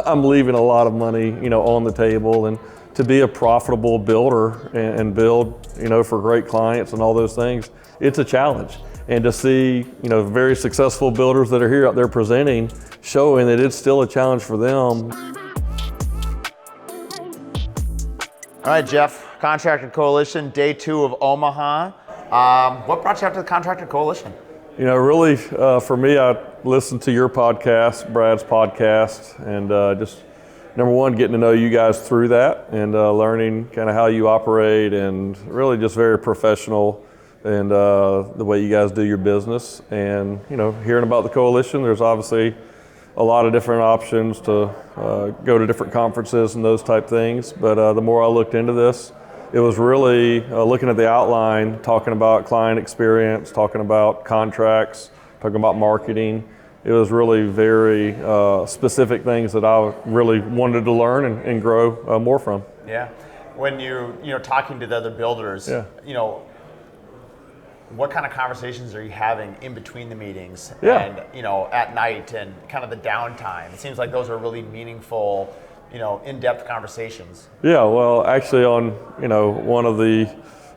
I'm leaving a lot of money, on the table, and to be a profitable builder and build, for great clients and all those things, it's a challenge. And to see, very successful builders that are here out there presenting, showing that it's still a challenge for them. All right, Jeff, Contractor Coalition, day 2 of Omaha. What brought you out to the Contractor Coalition? Really, for me, I listened to your podcast, Brad's podcast, and just number one, getting to know you guys through that and learning kind of how you operate, and really just very professional and the way you guys do your business. And, hearing about the coalition, there's obviously a lot of different options to go to different conferences and those type things. But the more I looked into this, it was really looking at the outline, talking about client experience, talking about contracts, talking about marketing. It was really very specific things that I really wanted to learn and grow more from. Yeah. When you're talking to the other builders, yeah. What kind of conversations are you having in between the meetings yeah. and, at night and kind of the downtime? It seems like those are really meaningful, in-depth conversations. Yeah, well, actually on, one of the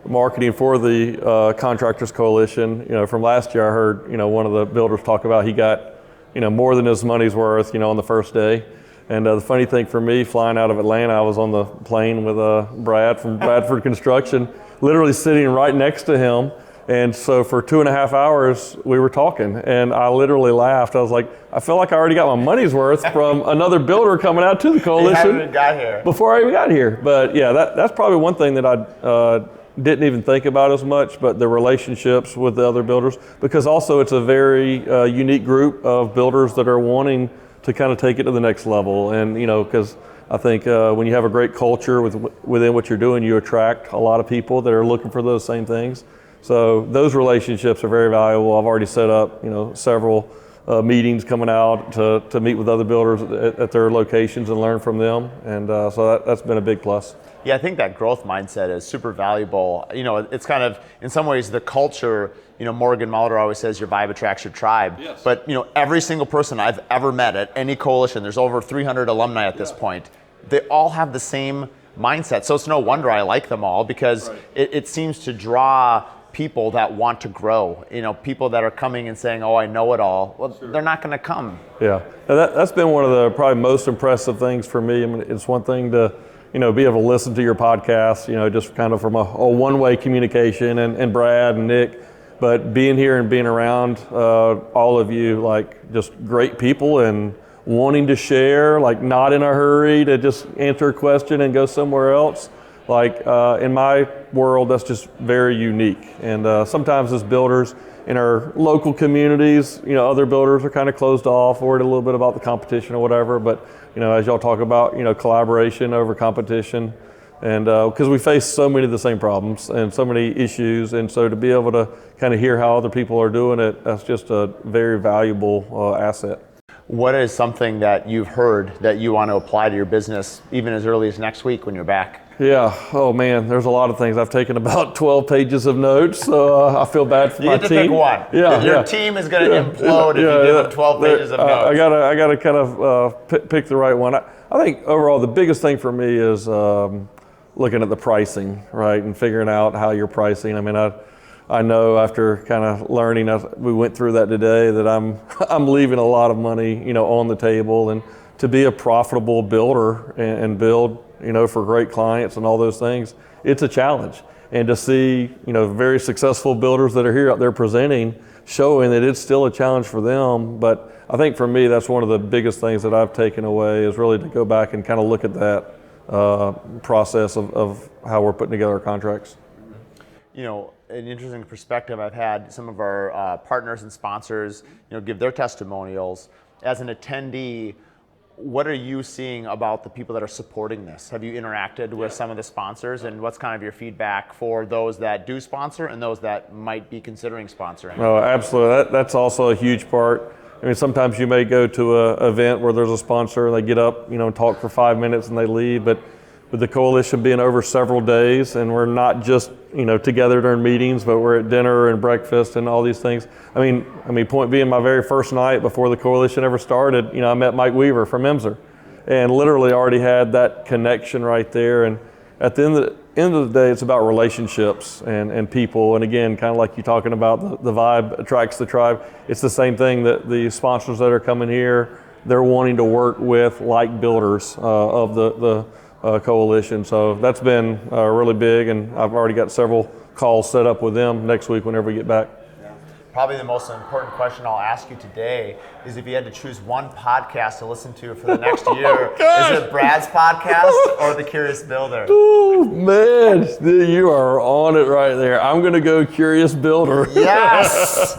marketing for the Contractors Coalition, from last year I heard, one of the builders talk about he got, more than his money's worth, on the first day. And the funny thing for me, flying out of Atlanta, I was on the plane with Brad from Bradford Construction, literally sitting right next to him. And so for 2.5 hours, we were talking, and I literally laughed. I was like, I feel like I already got my money's worth from another builder coming out to the coalition. You haven't even got here. Before I even got here. But yeah, that's probably one thing that I didn't even think about as much, but the relationships with the other builders, because also it's a very unique group of builders that are wanting to kind of take it to the next level. And, because I think when you have a great culture within what you're doing, you attract a lot of people that are looking for those same things. So those relationships are very valuable. I've already set up, several meetings coming out to meet with other builders at their locations and learn from them. And so that's been a big plus. Yeah, I think that growth mindset is super valuable. It's kind of, in some ways, the culture, Morgan Mauldner always says your vibe attracts your tribe. Yes. But, every single person I've ever met at any coalition, there's over 300 alumni at this point, they all have the same mindset. So it's no wonder I like them all, because right. it seems to draw people that want to grow, people that are coming and saying, oh, I know it all. Well, sure. They're not going to come. Yeah, that's been one of the probably most impressive things for me. I mean, it's one thing to, be able to listen to your podcast, just kind of from a one-way communication and Brad and Nick, but being here and being around all of you, like just great people and wanting to share, like not in a hurry to just answer a question and go somewhere else. Like in my world, that's just very unique. And sometimes as builders in our local communities, other builders are kind of closed off, worried a little bit about the competition or whatever. But, as y'all talk about, collaboration over competition, and because we face so many of the same problems and so many issues. And so to be able to kind of hear how other people are doing it, that's just a very valuable asset. What is something that you've heard that you want to apply to your business even as early as next week when you're back? Yeah, oh man, there's a lot of things. I've taken about 12 pages of notes, so I feel bad for my team. You get to pick one. Yeah, your team is going to implode if you give them 12 pages of notes. I gotta kind of pick the right one. I think overall the biggest thing for me is looking at the pricing, right, and figuring out how you're pricing. I mean, I know after kind of learning, we went through that today, that I'm leaving a lot of money, on the table, and to be a profitable builder and build, for great clients and all those things, it's a challenge. And to see, very successful builders that are here out there presenting, showing that it's still a challenge for them. But I think for me, that's one of the biggest things that I've taken away, is really to go back and kind of look at that process of how we're putting together our contracts. An interesting perspective, I've had some of our partners and sponsors, give their testimonials. As an attendee, what are you seeing about the people that are supporting this? Have you interacted with some of the sponsors, and what's kind of your feedback for those that do sponsor and those that might be considering sponsoring? Oh, absolutely. That's also a huge part. I mean, sometimes you may go to an event where there's a sponsor, they get up, talk for 5 minutes and they leave, but with the coalition being over several days, and we're not just together during meetings, but we're at dinner and breakfast and all these things. I mean, point being, my very first night before the coalition ever started, I met Mike Weaver from Emser, and literally already had that connection right there. And at the end of the day, it's about relationships and people. And again, kind of like you're talking about, the vibe attracts the tribe. It's the same thing that the sponsors that are coming here, they're wanting to work with like builders of the coalition. So that's been really big, and I've already got several calls set up with them next week whenever we get back. Probably the most important question I'll ask you today is if you had to choose one podcast to listen to for the next year, is it Brad's podcast or The Curious Builder? Oh man, you are on it right there. I'm going to go Curious Builder. Yes!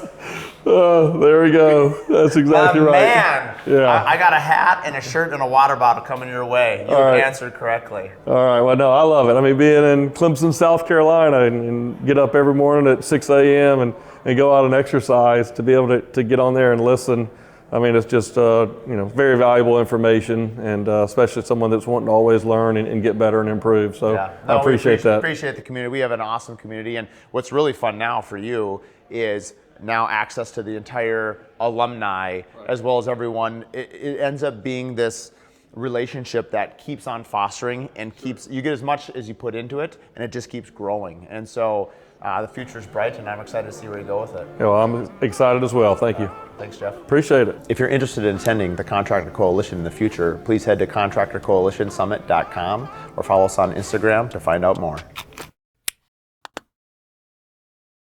There we go. That's exactly right. Man, yeah. I got a hat and a shirt and a water bottle coming your way. You have answered correctly. All right. Well, no, I love it. I mean, being in Clemson, South Carolina, and get up every morning at 6 a.m. and go out and exercise, to be able to get on there and listen. I mean, it's just very valuable information, and especially someone that's wanting to always learn and get better and improve. So I appreciate that. Appreciate the community. We have an awesome community, and what's really fun now for you is now access to the entire alumni, as well as everyone. It ends up being this relationship that keeps on fostering and you get as much as you put into it, and it just keeps growing. And so the future's bright, and I'm excited to see where you go with it. Yeah, well, I'm excited as well. Thank you. Thanks, Jeff. Appreciate it. If you're interested in attending the Contractor Coalition in the future, please head to contractorcoalitionsummit.com or follow us on Instagram to find out more.